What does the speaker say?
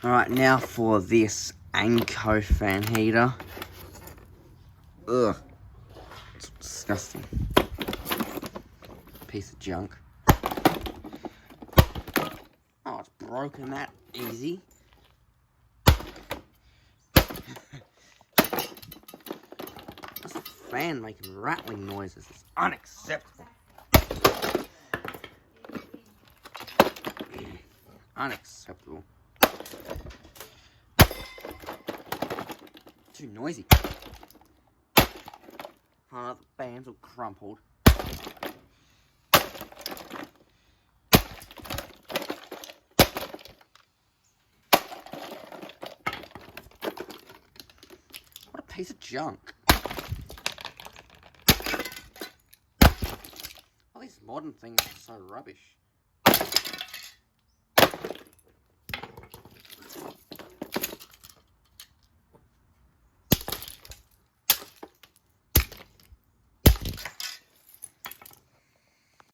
Alright, now for this Anko fan heater. Ugh. It's disgusting. Piece of junk. Oh, it's broken that easy. What's the fan making rattling noises? It's unacceptable. Unacceptable. Too noisy. Oh, the fan's all crumpled. What a piece of junk. All these modern things are so rubbish.